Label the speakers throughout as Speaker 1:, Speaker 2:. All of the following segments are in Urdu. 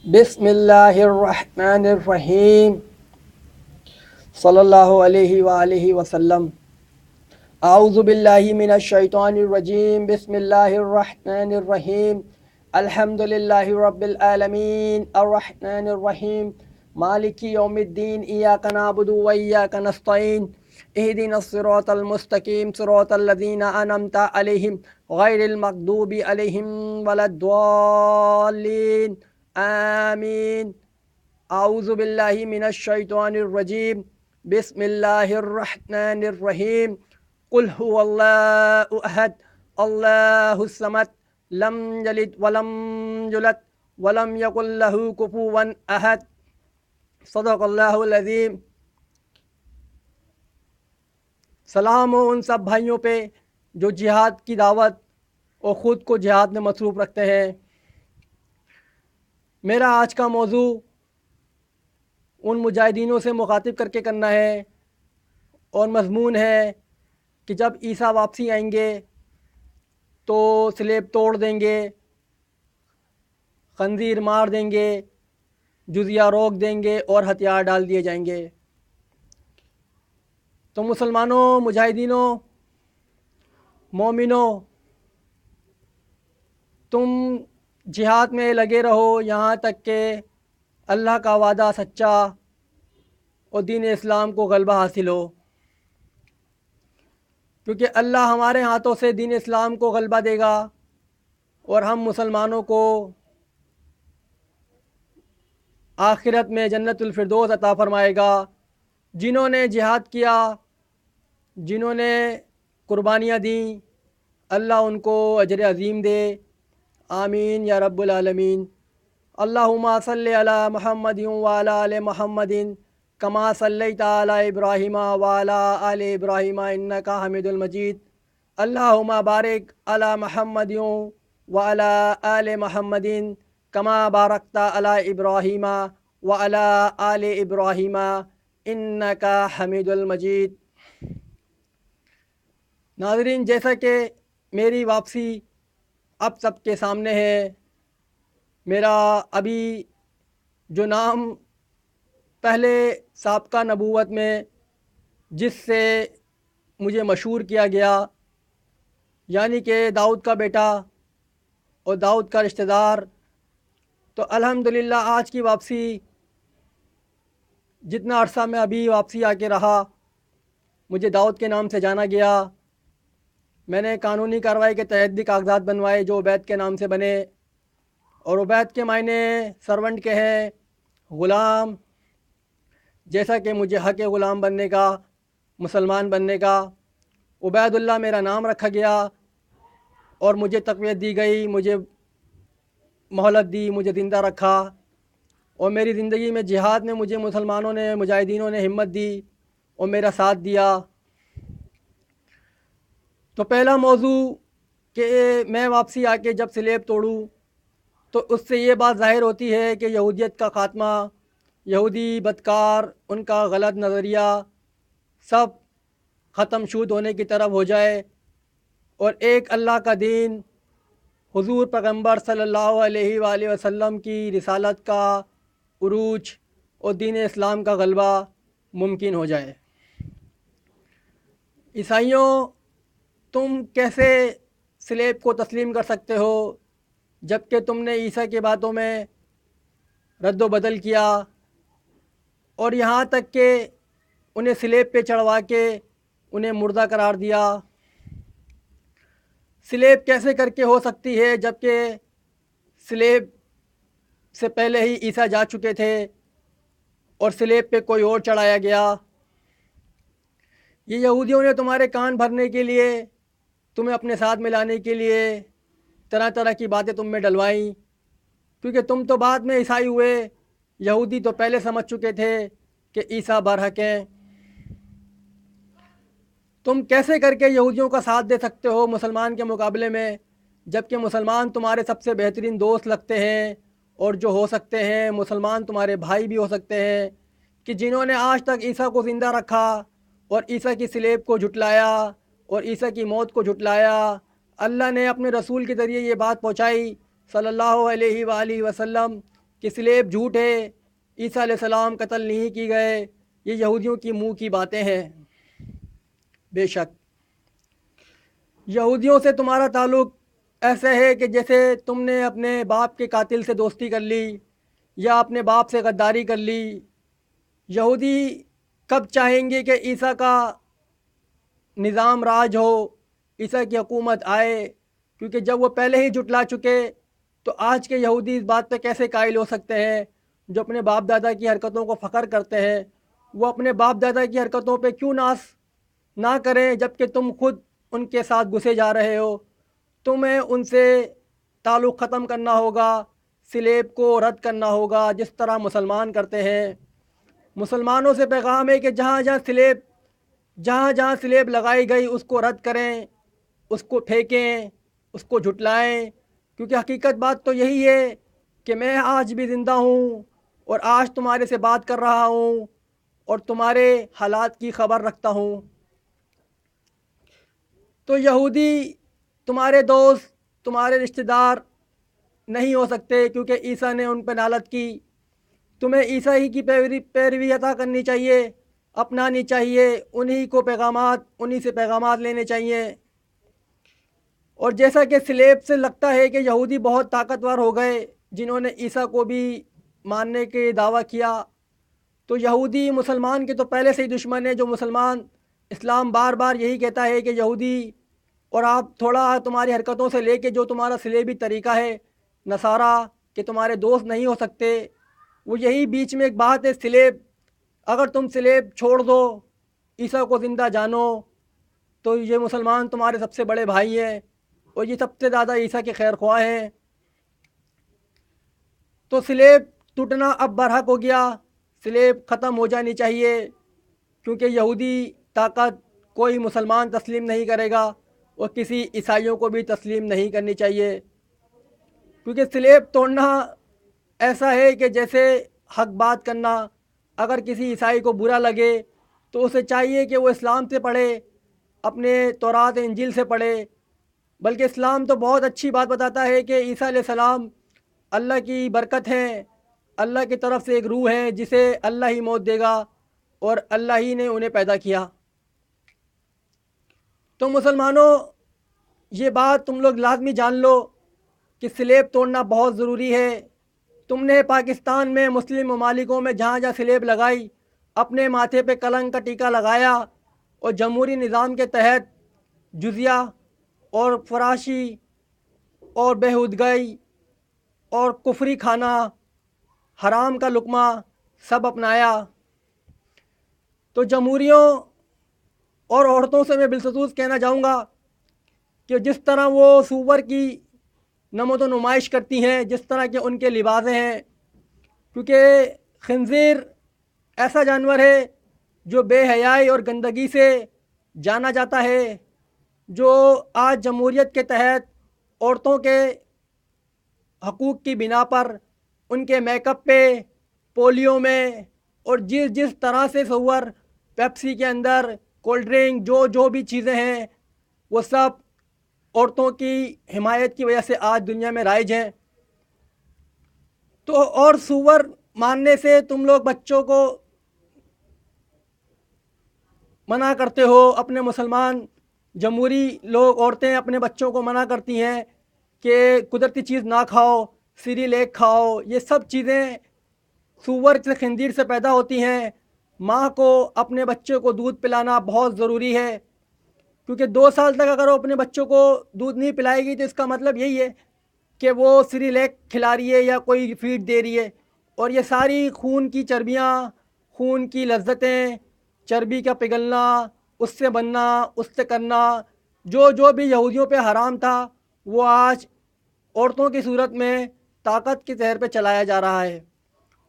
Speaker 1: بسم اللہ الرحمن الرحیم صلی اللہ علیہ وآلہ وسلم۔ اعوذ باللہ من الشیطان الرجیم، بسم اللہ الرحمن الرحیم، الحمد للہ رب العالمین الرحمن الرحیم مالک یوم الدین، ایاک نعبد و ایاک نستعین، اہدنا الصراط المستقیم صراط الذین انعمت علیہم غیر المغضوب علیہم ولا الضالین، آمین۔ اعوذ باللہ من الشیطان الرجیم، بسم اللہ الرحمن الرحیم، قل هو اللہ احد اللہ الصمد لم یلد ولم یولد ولم یکن لہ کفوا احد، صدق اللہ العظیم۔ سلام ہو ان سب بھائیوں پہ جو جہاد کی دعوت اور خود کو جہاد میں مصروف رکھتے ہیں۔ میرا آج کا موضوع ان مجاہدینوں سے مخاطب کر کے کرنا ہے، اور مضمون ہے کہ جب عیسیٰ واپسی آئیں گے تو سلیب توڑ دیں گے، خنزیر مار دیں گے، جزیہ روک دیں گے اور ہتھیار ڈال دیے جائیں گے۔ تو مسلمانوں، مجاہدینوں، مومنوں، تم جہاد میں لگے رہو یہاں تک کہ اللہ کا وعدہ سچا اور دین اسلام کو غلبہ حاصل ہو، کیونکہ اللہ ہمارے ہاتھوں سے دین اسلام کو غلبہ دے گا اور ہم مسلمانوں کو آخرت میں جنت الفردوس عطا فرمائے گا۔ جنہوں نے جہاد کیا، جنہوں نے قربانیاں دیں، اللہ ان کو اجر عظیم دے، آمین یا رب العالمین۔ اللہم صلی علی محمد وعلی آل محمد کما صلیت علی ابراہیم وعلی آل ابراہیم انک حمید المجید۔ اللہم بارک علی محمد وعلی آل محمد کما بارکت علی ابراہیم وعلی آل ابراہیم انک حمید المجید۔ ناظرین، جیسا کہ میری واپسی اب سب کے سامنے ہے، میرا ابھی جو نام پہلے سابقہ نبوت میں جس سے مجھے مشہور کیا گیا، یعنی کہ داؤد کا بیٹا اور داؤد کا رشتہ دار، تو الحمدللہ آج کی واپسی، جتنا عرصہ میں ابھی واپسی آ کے رہا، مجھے داؤد کے نام سے جانا گیا۔ میں نے قانونی کارروائی کے تحت بھی کاغذات بنوائے جو عبید کے نام سے بنے، اور عبید کے معنی سرونٹ کے ہیں، غلام، جیسا کہ مجھے حق ہے غلام بننے کا، مسلمان بننے کا۔ عبید اللہ میرا نام رکھا گیا اور مجھے تقویت دی گئی، مجھے مہلت دی، مجھے زندہ رکھا، اور میری زندگی میں جہاد میں مجھے مسلمانوں نے، مجاہدینوں نے ہمت دی اور میرا ساتھ دیا۔ تو پہلا موضوع کہ میں واپسی آ کے جب سلیب توڑوں تو اس سے یہ بات ظاہر ہوتی ہے کہ یہودیت کا خاتمہ، یہودی بدکار، ان کا غلط نظریہ سب ختم شود ہونے کی طرف ہو جائے، اور ایک اللہ کا دین، حضور پیغمبر صلی اللہ علیہ وآلہ وسلم کی رسالت کا عروج اور دین اسلام کا غلبہ ممکن ہو جائے۔ عیسائیوں، تم کیسے سلیب کو تسلیم کر سکتے ہو جب کہ تم نے عیسیٰ کی باتوں میں رد و بدل کیا، اور یہاں تک کہ انہیں سلیب پہ چڑھوا کے انہیں مردہ قرار دیا۔ سلیب کیسے کر کے ہو سکتی ہے جب کہ سلیب سے پہلے ہی عیسیٰ جا چکے تھے اور سلیب پہ کوئی اور چڑھایا گیا؟ یہ یہودیوں نے تمہارے کان بھرنے کے لیے، تمہیں اپنے ساتھ ملانے کے لیے طرح طرح کی باتیں تم میں ڈلوائیں، کیونکہ تم تو بعد میں عیسائی ہوئے، یہودی تو پہلے سمجھ چکے تھے کہ عیسیٰ برحق ہیں۔ تم کیسے کر کے یہودیوں کا ساتھ دے سکتے ہو مسلمان کے مقابلے میں، جب کہ مسلمان تمہارے سب سے بہترین دوست لگتے ہیں، اور جو ہو سکتے ہیں مسلمان تمہارے بھائی بھی ہو سکتے ہیں، کہ جنہوں نے آج تک عیسیٰ کو زندہ رکھا اور عیسیٰ کی سلیب کو جھٹلایا اور عیسیٰ کی موت کو جھٹلایا۔ اللہ نے اپنے رسول کے ذریعے یہ بات پہنچائی صلی اللہ علیہ وآلہ وسلم کہ سلیب جھوٹ ہے، عیسیٰ علیہ السلام قتل نہیں کی گئے، یہ یہودیوں کی منہ کی باتیں ہیں۔ بے شک یہودیوں سے تمہارا تعلق ایسا ہے کہ جیسے تم نے اپنے باپ کے قاتل سے دوستی کر لی یا اپنے باپ سے غداری کر لی۔ یہودی کب چاہیں گے کہ عیسیٰ کا نظام راج ہو، عیسیٰ کی حکومت آئے؟ کیونکہ جب وہ پہلے ہی جھٹلا چکے تو آج کے یہودی اس بات پہ کیسے قائل ہو سکتے ہیں؟ جو اپنے باپ دادا کی حرکتوں کو فخر کرتے ہیں، وہ اپنے باپ دادا کی حرکتوں پہ کیوں ناز نہ کریں جب کہ تم خود ان کے ساتھ گھسے جا رہے ہو؟ تمہیں ان سے تعلق ختم کرنا ہوگا، سلیب کو رد کرنا ہوگا جس طرح مسلمان کرتے ہیں۔ مسلمانوں سے پیغام ہے کہ جہاں جہاں سلیب لگائی گئی اس کو رد کریں، اس کو پھینکیں، اس کو جھٹلائیں، کیونکہ حقیقت بات تو یہی ہے کہ میں آج بھی زندہ ہوں اور آج تمہارے سے بات کر رہا ہوں اور تمہارے حالات کی خبر رکھتا ہوں۔ تو یہودی تمہارے دوست، تمہارے رشتہ دار نہیں ہو سکتے، کیونکہ عیسیٰ نے ان پہ لعنت کی۔ تمہیں عیسیٰ ہی کی پیروی عطا کرنی چاہیے، اپنانی چاہیے، انہی سے پیغامات لینے چاہیے۔ اور جیسا کہ سلیب سے لگتا ہے کہ یہودی بہت طاقتور ہو گئے جنہوں نے عیسیٰ کو بھی ماننے کے دعویٰ کیا، تو یہودی مسلمان کے تو پہلے سے ہی دشمن ہے۔ جو مسلمان اسلام بار بار یہی کہتا ہے کہ یہودی اور آپ تھوڑا تمہاری حرکتوں سے لے کے جو تمہارا سلیبی طریقہ ہے نصارہ کہ تمہارے دوست نہیں ہو سکتے، وہ یہی بیچ میں ایک بات ہے سلیب۔ اگر تم سلیب چھوڑ دو، عیسیٰ کو زندہ جانو، تو یہ مسلمان تمہارے سب سے بڑے بھائی ہیں اور یہ سب سے زیادہ عیسیٰ کے خیر خواہ ہیں۔ تو سلیب ٹوٹنا اب برحق ہو گیا، سلیب ختم ہو جانی چاہیے، کیونکہ یہودی طاقت کوئی مسلمان تسلیم نہیں کرے گا اور کسی عیسائیوں کو بھی تسلیم نہیں کرنی چاہیے، کیونکہ سلیب توڑنا ایسا ہے کہ جیسے حق بات کرنا۔ اگر کسی عیسائی کو برا لگے تو اسے چاہیے کہ وہ اسلام سے پڑھے، اپنے تورات انجیل سے پڑھے، بلکہ اسلام تو بہت اچھی بات بتاتا ہے کہ عیسیٰ علیہ السلام اللہ کی برکت ہیں، اللہ کی طرف سے ایک روح ہے جسے اللہ ہی موت دے گا اور اللہ ہی نے انہیں پیدا کیا۔ تو مسلمانوں، یہ بات تم لوگ لازمی جان لو کہ سلیب توڑنا بہت ضروری ہے۔ تم نے پاکستان میں مسلم ممالکوں میں جہاں جہاں سلیب لگائی، اپنے ماتھے پہ کلنگ کا ٹیکہ لگایا اور جمہوری نظام کے تحت جزیہ اور فراشی اور بےہودگی اور کفری کھانا، حرام کا لقمہ سب اپنایا۔ تو جمہوریوں اور عورتوں سے میں بالخصوص کہنا چاہوں گا کہ جس طرح وہ سور کی نمود و نمائش کرتی ہیں، جس طرح کے ان کے لباسیں ہیں، کیونکہ خنزیر ایسا جانور ہے جو بے حیائی اور گندگی سے جانا جاتا ہے، جو آج جمہوریت کے تحت عورتوں کے حقوق کی بنا پر ان کے میک اپ پہ، پولیو میں اور جس طرح سے سور پیپسی کے اندر، کولڈ ڈرنک، جو بھی چیزیں ہیں وہ سب عورتوں کی حمایت کی وجہ سے آج دنیا میں رائج ہیں۔ تو اور سور ماننے سے تم لوگ بچوں کو منع کرتے ہو، اپنے مسلمان جمہوری لوگ عورتیں اپنے بچوں کو منع کرتی ہیں کہ قدرتی چیز نہ کھاؤ، سیریلیک کھاؤ۔ یہ سب چیزیں سور سے، خنزیر سے پیدا ہوتی ہیں۔ ماں کو اپنے بچے کو دودھ پلانا بہت ضروری ہے، کیونکہ 2 سال تک اگر وہ اپنے بچوں کو دودھ نہیں پلائے گی تو اس کا مطلب یہی ہے کہ وہ سیریلیک کھلا رہی ہے یا کوئی فیڈ دے رہی ہے، اور یہ ساری خون کی چربیاں، خون کی لذتیں، چربی کا پگھلنا، اس سے بننا، اس سے کرنا، جو بھی یہودیوں پہ حرام تھا وہ آج عورتوں کی صورت میں طاقت کے زہر پہ چلایا جا رہا ہے۔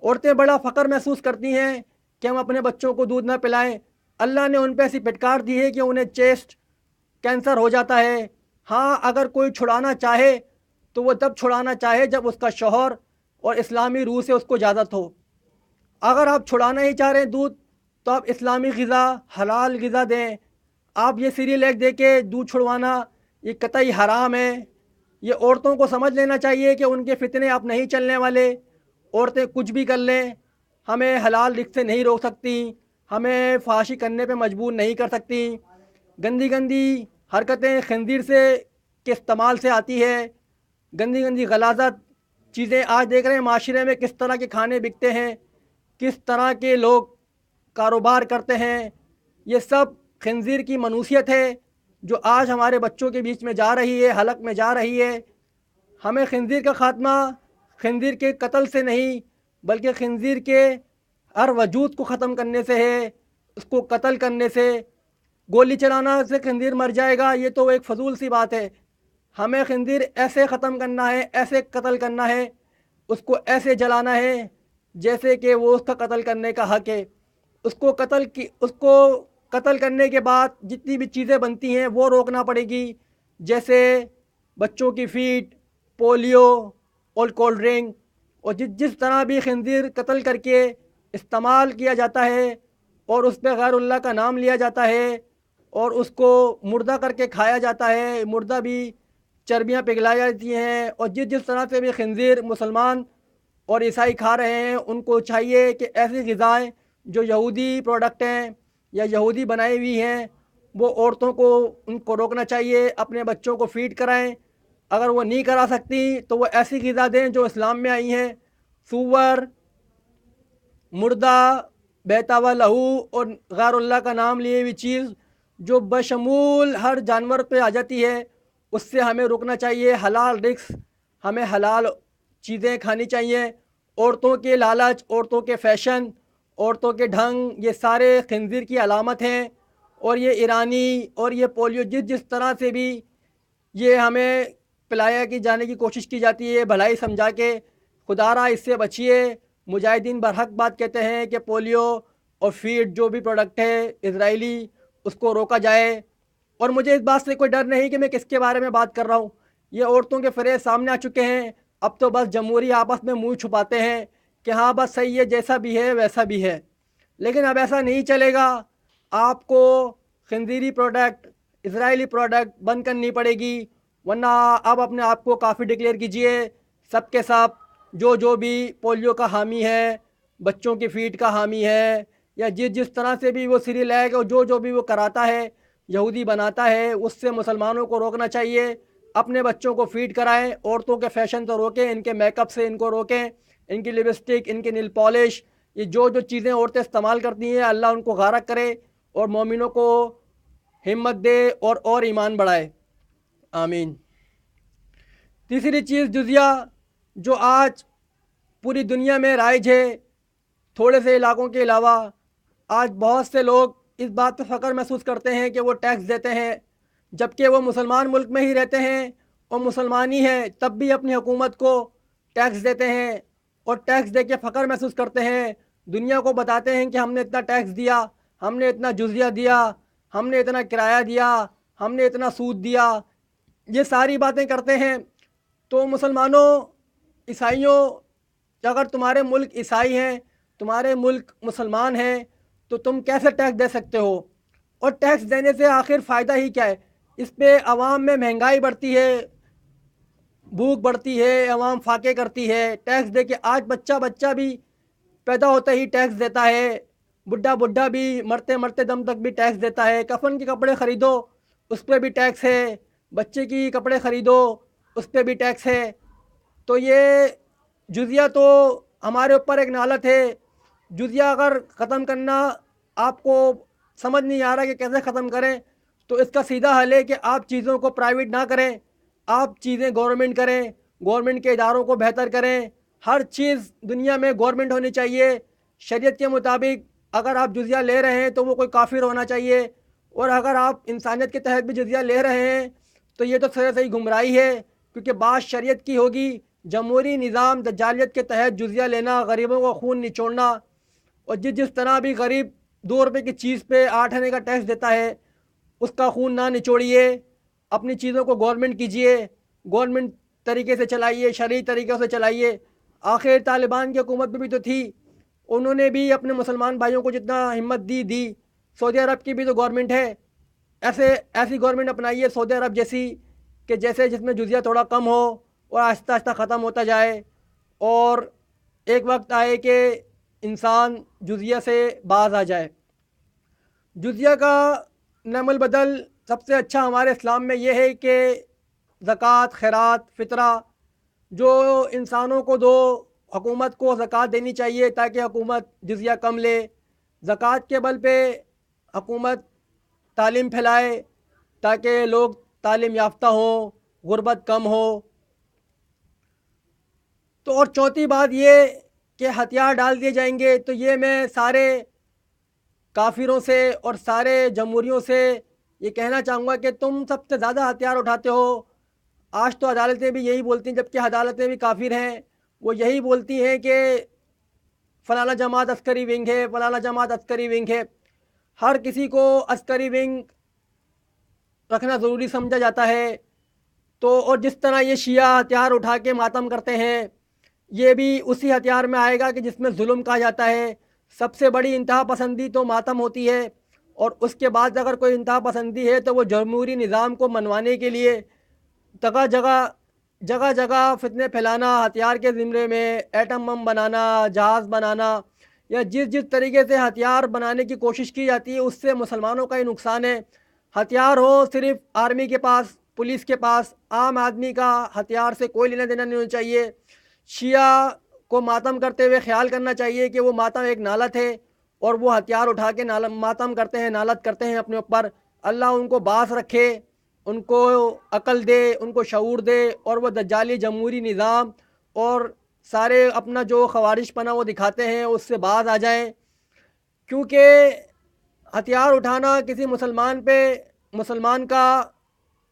Speaker 1: عورتیں بڑا فخر محسوس کرتی ہیں کہ ہم اپنے بچوں کو دودھ نہ پلائیں۔ اللہ نے ان پہ ایسی پھٹکار دی ہے کہ انہیں چیسٹ کینسر ہو جاتا ہے۔ ہاں، اگر کوئی چھڑانا چاہے تو وہ تب چھڑانا چاہے جب اس کا شوہر اور اسلامی روح سے اس کو اجازت ہو۔ اگر آپ چھڑانا ہی چاہ رہے ہیں دودھ تو آپ اسلامی غذا، حلال غذا دیں۔ آپ یہ سیریلیک دے کے دودھ چھڑوانا یہ قطعی حرام ہے۔ یہ عورتوں کو سمجھ لینا چاہیے کہ ان کے فتنے اب نہیں چلنے والے، عورتیں کچھ بھی کر لیں، ہمیں حلال رزق سے نہیں روک سکتی، ہمیں فحاشی کرنے پہ مجبور نہیں کر سکتی۔ گندی گندی حرکتیں خنزیر سے کے استعمال سے آتی ہے، گندی گندی غلاظت چیزیں آج دیکھ رہے ہیں معاشرے میں کس طرح کے کھانے بکتے ہیں، کس طرح کے لوگ کاروبار کرتے ہیں، یہ سب خنزیر کی منوسیت ہے جو آج ہمارے بچوں کے بیچ میں جا رہی ہے، حلق میں جا رہی ہے۔ ہمیں خنزیر کا خاتمہ خنزیر کے قتل سے نہیں بلکہ خنزیر کے ہر وجود کو ختم کرنے سے ہے، اس کو قتل کرنے سے۔ گولی چلانا سے خنزیر مر جائے گا یہ تو ایک فضول سی بات ہے، ہمیں خنزیر ایسے ختم کرنا ہے، ایسے قتل کرنا ہے، اس کو ایسے جلانا ہے جیسے کہ وہ اس کا قتل کرنے کا حق ہے۔ اس کو قتل کرنے کے بعد جتنی بھی چیزیں بنتی ہیں وہ روکنا پڑے گی، جیسے بچوں کی فیڈ، پولیو اور کولڈ ڈرنک، اور جس طرح بھی خنزیر قتل کر کے استعمال کیا جاتا ہے اور اس پہ غیر اللہ کا نام لیا جاتا ہے اور اس کو مردہ کر کے کھایا جاتا ہے، مردہ بھی چربیاں پگھلائی جاتی ہیں، اور جس طرح سے بھی خنزیر مسلمان اور عیسائی کھا رہے ہیں ان کو چاہیے کہ ایسی غذائیں جو یہودی پروڈکٹ ہیں یا یہودی بنائی ہوئی ہیں وہ عورتوں کو ان کو روکنا چاہیے، اپنے بچوں کو فیڈ کرائیں۔ اگر وہ نہیں کرا سکتی تو وہ ایسی غذا دیں جو اسلام میں آئی ہیں، سور، مردہ، بہتا ہوا لہو اور غیر اللہ کا نام لیے ہوئی چیز جو بشمول ہر جانور پہ آ جاتی ہے، اس سے ہمیں رکنا چاہیے۔ حلال رزق، ہمیں حلال چیزیں کھانی چاہیے۔ عورتوں کے لالچ، عورتوں کے فیشن، عورتوں کے ڈھنگ، یہ سارے خنزیر کی علامت ہیں، اور یہ ایرانی اور یہ پولیو جس طرح سے بھی یہ ہمیں پلایا کی جانے کی کوشش کی جاتی ہے بھلائی سمجھا کے، خدا را اس سے بچیے۔ مجاہدین برحق بات کہتے ہیں کہ پولیو اور فیڈ جو بھی پروڈکٹ ہے اسرائیلی اس کو روکا جائے، اور مجھے اس بات سے کوئی ڈر نہیں کہ میں کس کے بارے میں بات کر رہا ہوں۔ یہ عورتوں کے فریب سامنے آ چکے ہیں، اب تو بس جمہوری آپس میں منہ چھپاتے ہیں کہ ہاں بس صحیح ہے، جیسا بھی ہے ویسا بھی ہے، لیکن اب ایسا نہیں چلے گا۔ آپ کو خنزیری پروڈکٹ، اسرائیلی پروڈکٹ بند کرنی پڑے گی، ورنہ آپ اپنے آپ کو کافر ڈکلیئر کیجئے۔ سب کے سب جو بھی پولیو کا حامی ہے، بچوں کی فیڈ کا حامی ہے، یا جس طرح سے بھی وہ سیریلیک اور جو بھی وہ کراتا ہے، یہودی بناتا ہے، اس سے مسلمانوں کو روکنا چاہیے۔ اپنے بچوں کو فیڈ کرائیں، عورتوں کے فیشن تو روکیں، ان کے میک اپ سے ان کو روکیں، ان کی لپسٹک، ان کی نیل پالش، یہ جو چیزیں عورتیں استعمال کرتی ہیں اللہ ان کو غارق کرے اور مومنوں کو ہمت دے اور ایمان بڑھائے، آمین۔ تیسری چیز جزیہ جو آج پوری دنیا میں رائج ہے، تھوڑے سے علاقوں کے علاوہ آج بہت سے لوگ اس بات پہ فخر محسوس کرتے ہیں کہ وہ ٹیکس دیتے ہیں، جبکہ وہ مسلمان ملک میں ہی رہتے ہیں اور مسلمان ہی ہیں، تب بھی اپنی حکومت کو ٹیکس دیتے ہیں اور ٹیکس دے کے فخر محسوس کرتے ہیں، دنیا کو بتاتے ہیں کہ ہم نے اتنا ٹیکس دیا، ہم نے اتنا جزیہ دیا، ہم نے اتنا کرایہ دیا، ہم نے اتنا سود دیا، یہ ساری باتیں کرتے ہیں۔ تو مسلمانوں، عیسائیوں، اگر تمہارے ملک عیسائی ہیں، تمہارے ملک مسلمان ہیں، تو تم کیسے ٹیکس دے سکتے ہو؟ اور ٹیکس دینے سے آخر فائدہ ہی کیا ہے؟ اس پہ عوام میں مہنگائی بڑھتی ہے، بھوک بڑھتی ہے، عوام فاقے کرتی ہے ٹیکس دے کے۔ آج بچہ بھی پیدا ہوتا ہی ٹیکس دیتا ہے، بڈھا بھی مرتے مرتے دم تک بھی ٹیکس دیتا ہے۔ کفن کے کپڑے خریدو اس پہ بھی ٹیکس ہے، بچے کی کپڑے خریدو اس پہ بھی ٹیکس ہے۔ تو یہ جزیہ تو ہمارے اوپر ایک نعلت ہے۔ جزیہ اگر ختم کرنا آپ کو سمجھ نہیں آ رہا کہ کیسے ختم کریں، تو اس کا سیدھا حل ہے کہ آپ چیزوں کو پرائیویٹ نہ کریں، آپ چیزیں گورنمنٹ کریں، گورنمنٹ کے اداروں کو بہتر کریں۔ ہر چیز دنیا میں گورنمنٹ ہونی چاہیے، شریعت کے مطابق۔ اگر آپ جزیہ لے رہے ہیں تو وہ کوئی کافر ہونا چاہیے، اور اگر آپ انسانیت کے تحت بھی جزیہ لے رہے ہیں تو یہ تو صحیح گمراہی ہے، کیونکہ بات شریعت کی ہوگی۔ جمہوری نظام دجالیت کے تحت جزیہ لینا، غریبوں کا خون نچوڑنا، اور جس طرح بھی غریب 2 روپے کی چیز پہ 8 آنے کا ٹیکس دیتا ہے اس کا خون نہ نچوڑیے، اپنی چیزوں کو گورنمنٹ کیجئے، گورنمنٹ طریقے سے چلائیے، شرعی طریقوں سے چلائیے۔ آخر طالبان کی حکومت بھی تو تھی، انہوں نے بھی اپنے مسلمان بھائیوں کو جتنا ہمت دی۔ سعودی عرب کی بھی تو گورنمنٹ ہے، ایسی گورنمنٹ اپنائیے سعودی عرب جیسی، کہ جس میں جزیہ تھوڑا کم ہو اور آہستہ آہستہ ختم ہوتا جائے، اور ایک وقت آئے کہ انسان جزیہ سے باز آ جائے۔ جزیہ کا نعم البدل سب سے اچھا ہمارے اسلام میں یہ ہے کہ زکوٰۃ، خیرات، فطرہ جو انسانوں کو دو، حکومت کو زکوٰۃ دینی چاہیے تاکہ حکومت جزیہ کم لے، زکوٰۃ کے بل پہ حکومت تعلیم پھیلائے تاکہ لوگ تعلیم یافتہ ہوں، غربت کم ہو۔ تو اور چوتھی بات یہ کہ ہتھیار ڈال دیے جائیں گے، تو یہ میں سارے کافروں سے اور سارے جمہوریوں سے یہ کہنا چاہوں گا کہ تم سب سے زیادہ ہتھیار اٹھاتے ہو۔ آج تو عدالتیں بھی یہی بولتی ہیں، جبکہ عدالتیں بھی کافر ہیں، وہ یہی بولتی ہیں کہ فلانا جماعت عسکری ونگ ہے، فلانا جماعت عسکری ونگ ہے۔ ہر کسی کو عسکری ونگ رکھنا ضروری سمجھا جاتا ہے۔ تو اور جس طرح یہ شیعہ ہتھیار اٹھا کے ماتم کرتے ہیں، یہ بھی اسی ہتھیار میں آئے گا کہ جس میں ظلم کہا جاتا ہے۔ سب سے بڑی انتہا پسندی تو ماتم ہوتی ہے، اور اس کے بعد اگر کوئی انتہا پسندی ہے تو وہ جمہوری نظام کو منوانے کے لیے جگہ جگہ فتنے پھیلانا، ہتھیار کے زمرے میں ایٹم بم بنانا، جہاز بنانا، یا جس طریقے سے ہتھیار بنانے کی کوشش کی جاتی ہے اس سے مسلمانوں کا ہی نقصان ہے۔ ہتھیار ہو صرف آرمی کے پاس، پولیس کے پاس، عام آدمی کا ہتھیار سے کوئی لینا دینا نہیں ہونا چاہیے۔ شیعہ کو ماتم کرتے ہوئے خیال کرنا چاہیے کہ وہ ماتم ایک نالت ہے، اور وہ ہتھیار اٹھا کے ماتم کرتے ہیں، نالت کرتے ہیں اپنے اوپر۔ اللہ ان کو باس رکھے، ان کو عقل دے، ان کو شعور دے، اور وہ دجالی جمہوری نظام اور سارے اپنا جو خوارش پنا وہ دکھاتے ہیں اس سے باز آ جائیں۔ کیونکہ ہتھیار اٹھانا کسی مسلمان کا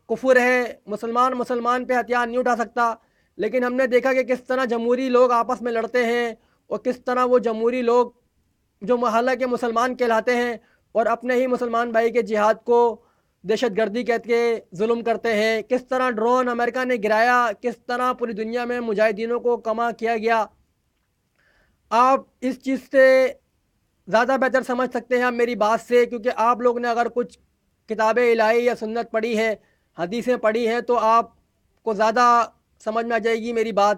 Speaker 1: کفر ہے۔ مسلمان پہ ہتھیار نہیں اٹھا سکتا، لیکن ہم نے دیکھا کہ کس طرح جمہوری لوگ آپس میں لڑتے ہیں، اور کس طرح وہ جمہوری لوگ جو حالانکہ مسلمان کہلاتے ہیں اور اپنے ہی مسلمان بھائی کے جہاد کو دہشت گردی کہہ کے ظلم کرتے ہیں۔ کس طرح ڈرون امریکہ نے گرایا، کس طرح پوری دنیا میں مجاہدینوں کو کما کیا گیا۔ آپ اس چیز سے زیادہ بہتر سمجھ سکتے ہیں آپ میری بات سے، کیونکہ آپ لوگ نے اگر کچھ کتاب الہی یا سنت پڑھی ہے، حدیثیں پڑھی ہیں، تو آپ کو زیادہ سمجھ میں آ جائے گی میری بات۔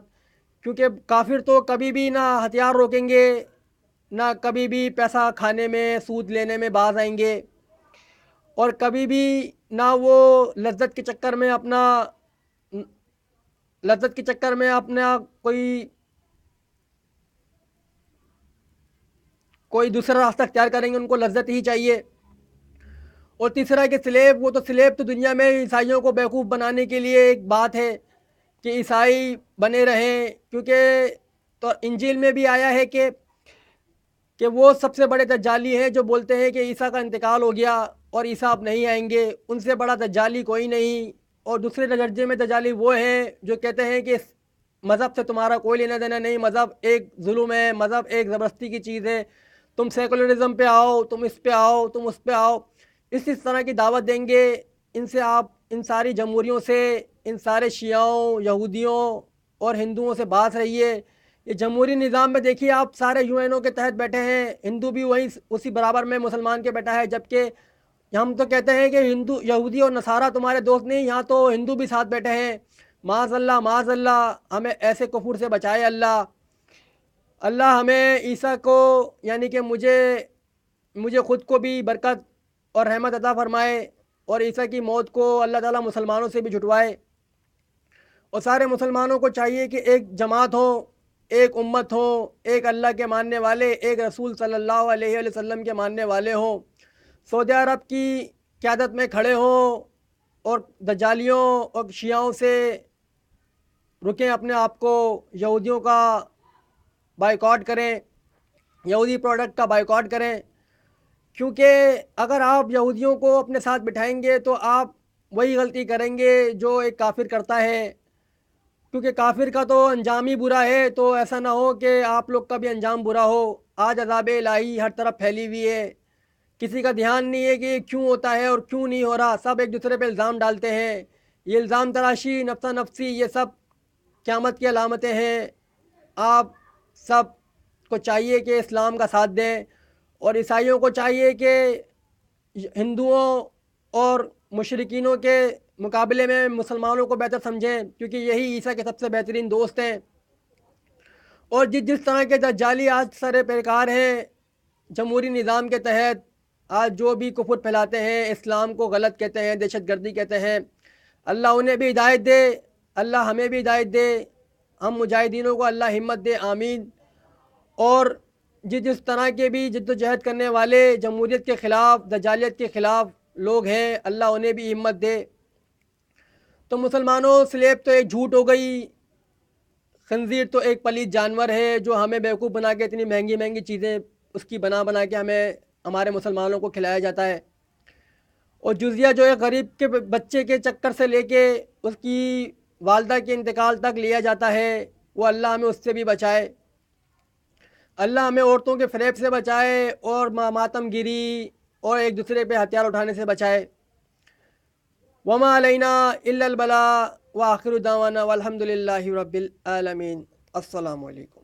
Speaker 1: کیونکہ کافر تو کبھی بھی نہ ہتھیار روکیں گے، نہ کبھی بھی پیسہ کھانے میں، سود لینے میں باز آئیں گے، اور کبھی بھی نہ وہ لذت کے چکر میں اپنا کوئی دوسرا راستہ اختیار کریں گے۔ ان کو لذت ہی چاہیے۔ اور تیسرا کہ سلیب تو دنیا میں عیسائیوں کو بیوقوف بنانے کے لیے ایک بات ہے کہ عیسائی بنے رہیں، کیونکہ تو انجیل میں بھی آیا ہے کہ وہ سب سے بڑے دجالی ہیں جو بولتے ہیں کہ عیسیٰ کا انتقال ہو گیا اور عیسیٰ اب نہیں آئیں گے۔ ان سے بڑا دجالی کوئی نہیں۔ اور دوسرے درجے میں دجالی وہ ہیں جو کہتے ہیں کہ اس مذہب سے تمہارا کوئی لینا دینا نہیں، مذہب ایک ظلم ہے، مذہب ایک زبردستی کی چیز ہے، تم سیکولرزم پہ آؤ، تم اس پہ آؤ، تم اس پہ آؤ۔ اس طرح کی دعوت دیں گے۔ ان سے آپ ان ساری جمہوریوں سے، ان سارے شیعوں، یہودیوں اور ہندوؤں سے باز رہیے۔ یہ جمہوری نظام میں دیکھیے آپ سارے یو این او کے تحت بیٹھے ہیں، ہندو بھی اسی برابر میں مسلمان کے بیٹھا ہے، جبکہ ہم تو کہتے ہیں کہ یہودی اور نصارہ تمہارے دوست نہیں، یہاں تو ہندو بھی ساتھ بیٹھے ہیں۔ معاذ اللہ، معاذ اللہ، ہمیں ایسے کفر سے بچائے اللہ ہمیں عیسیٰ کو، یعنی کہ مجھے خود کو بھی برکت اور رحمت عطا فرمائے، اور عیسیٰ کی موت کو اللہ تعالیٰ مسلمانوں سے بھی جھٹوائے۔ اور سارے مسلمانوں کو چاہیے کہ ایک جماعت ہو، ایک امت ہو، ایک اللہ کے ماننے والے، ایک رسول صلی اللہ علیہ وسلم کے ماننے والے ہوں، سعودی عرب کی قیادت میں کھڑے ہوں، اور دجالیوں اور شیعوں سے رکیں اپنے آپ کو، یہودیوں کا بائیکاٹ کریں، یہودی پروڈکٹ کا بائیکاٹ کریں۔ کیونکہ اگر آپ یہودیوں کو اپنے ساتھ بٹھائیں گے تو آپ وہی غلطی کریں گے جو ایک کافر کرتا ہے، کیونکہ کافر کا تو انجام ہی برا ہے۔ تو ایسا نہ ہو کہ آپ لوگ کا بھی انجام برا ہو۔ آج عذاب الہی ہر طرف پھیلی ہوئی ہے، کسی کا دھیان نہیں ہے کہ یہ کیوں ہوتا ہے اور کیوں نہیں ہو رہا، سب ایک دوسرے پہ الزام ڈالتے ہیں۔ یہ الزام تراشی، نفسا نفسی، یہ سب قیامت کی علامتیں ہیں۔ آپ سب کو چاہیے کہ اسلام کا ساتھ دیں، اور عیسائیوں کو چاہیے کہ ہندوؤں اور مشرکینوں کے مقابلے میں مسلمانوں کو بہتر سمجھیں، کیونکہ یہی عیسیٰ کے سب سے بہترین دوست ہیں۔ اور جس طرح کے دجالی آج سر پیکار ہیں جمہوری نظام کے تحت، آج جو بھی کفر پھیلاتے ہیں، اسلام کو غلط کہتے ہیں، دہشت گردی کہتے ہیں، اللہ انہیں بھی ہدایت دے، اللہ ہمیں بھی ہدایت دے، ہم مجاہدینوں کو اللہ ہمت دے، آمین۔ اور جس طرح کے بھی جد و جہد کرنے والے جمہوریت کے خلاف، دجالیت کے خلاف لوگ ہیں، اللہ انہیں بھی ہمت دے۔ تو مسلمانوں، سلیب تو ایک جھوٹ ہو گئی، خنزیر تو ایک پلیت جانور ہے جو ہمیں بیوقوف بنا کے اتنی مہنگی مہنگی چیزیں اس کی بنا کے ہمیں ہمارے مسلمانوں کو کھلایا جاتا ہے۔ اور جزیہ جو ہے غریب کے بچے کے چکر سے لے کے اس کی والدہ کے انتقال تک لیا جاتا ہے، وہ اللہ ہمیں اس سے بھی بچائے، اللہ ہمیں عورتوں کے فریب سے بچائے اور ماتم گیری اور ایک دوسرے پہ ہتھیار اٹھانے سے بچائے۔ وما علینا الا البلاغ وآخر دعوانا والحمد للہ رب العالمین۔ السلام علیکم۔